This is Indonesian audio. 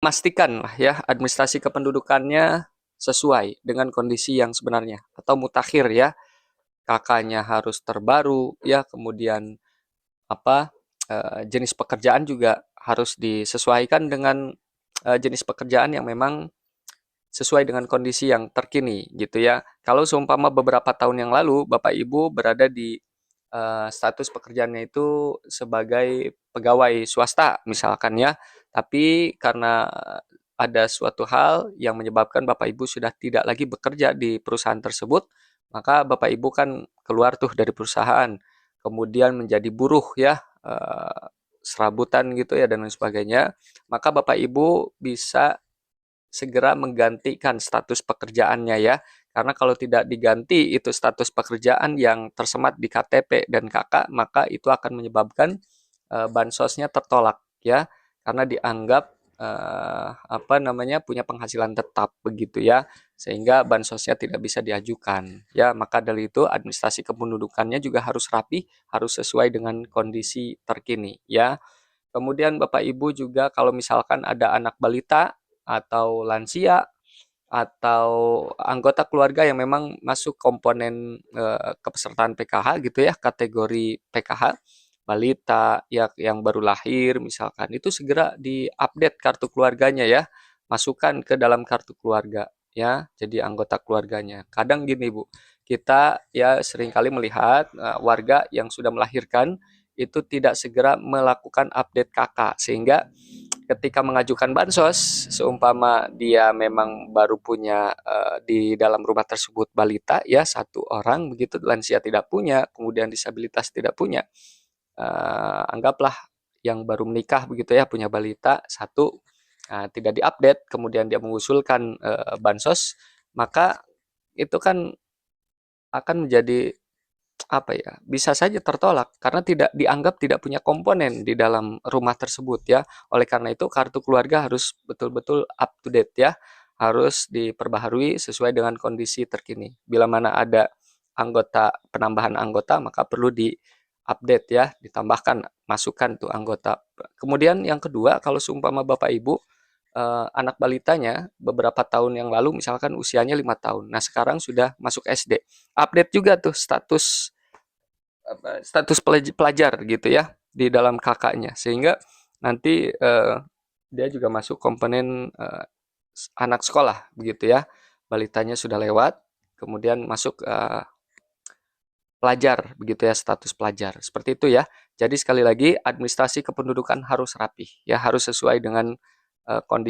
pastikan lah ya administrasi kependudukannya sesuai dengan kondisi yang sebenarnya atau mutakhir ya. Kakaknya harus terbaru ya, kemudian apa jenis pekerjaan juga harus disesuaikan dengan jenis pekerjaan yang memang sesuai dengan kondisi yang terkini gitu ya. Kalau seumpama beberapa tahun yang lalu Bapak Ibu berada di status pekerjaannya itu sebagai pegawai swasta misalkan ya, tapi karena ada suatu hal yang menyebabkan Bapak Ibu sudah tidak lagi bekerja di perusahaan tersebut, maka Bapak Ibu kan keluar tuh dari perusahaan, kemudian menjadi buruh ya, serabutan gitu ya dan lain sebagainya, maka Bapak Ibu bisa segera menggantikan status pekerjaannya ya. Karena kalau tidak diganti itu status pekerjaan yang tersemat di KTP dan KK, maka itu akan menyebabkan bansosnya tertolak ya. Karena dianggap apa namanya punya penghasilan tetap begitu ya. Sehingga bansosnya tidak bisa diajukan ya. Maka dari itu administrasi kependudukannya juga harus rapi, harus sesuai dengan kondisi terkini ya. Kemudian Bapak Ibu juga kalau misalkan ada anak balita atau lansia atau anggota keluarga yang memang masuk komponen kepesertaan PKH gitu ya, kategori PKH, balita ya yang baru lahir misalkan, itu segera diupdate kartu keluarganya ya, masukkan ke dalam kartu keluarga ya, jadi anggota keluarganya. Kadang gini Bu, kita ya seringkali melihat warga yang sudah melahirkan itu tidak segera melakukan update KK sehingga ketika mengajukan bansos, seumpama dia memang baru punya di dalam rumah tersebut balita ya satu orang begitu, lansia tidak punya, kemudian disabilitas tidak punya, anggaplah yang baru menikah begitu ya punya balita satu, tidak diupdate, kemudian dia mengusulkan bansos, maka itu kan akan menjadi apa ya, bisa saja tertolak karena tidak dianggap tidak punya komponen di dalam rumah tersebut ya. Oleh karena itu kartu keluarga harus betul-betul up to date ya, harus diperbaharui sesuai dengan kondisi terkini. Bila mana ada penambahan anggota maka perlu di-update ya, ditambahkan, masukkan tuh anggota. Kemudian yang kedua, kalau seumpama Bapak Ibu anak balitanya beberapa tahun yang lalu misalkan usianya 5 tahun. Nah, sekarang sudah masuk SD. Update juga tuh status pelajar gitu ya di dalam kakaknya sehingga nanti dia juga masuk komponen anak sekolah begitu ya, balitanya sudah lewat kemudian masuk pelajar begitu ya, status pelajar seperti itu ya. Jadi sekali lagi administrasi kependudukan harus rapi ya, harus sesuai dengan kondisi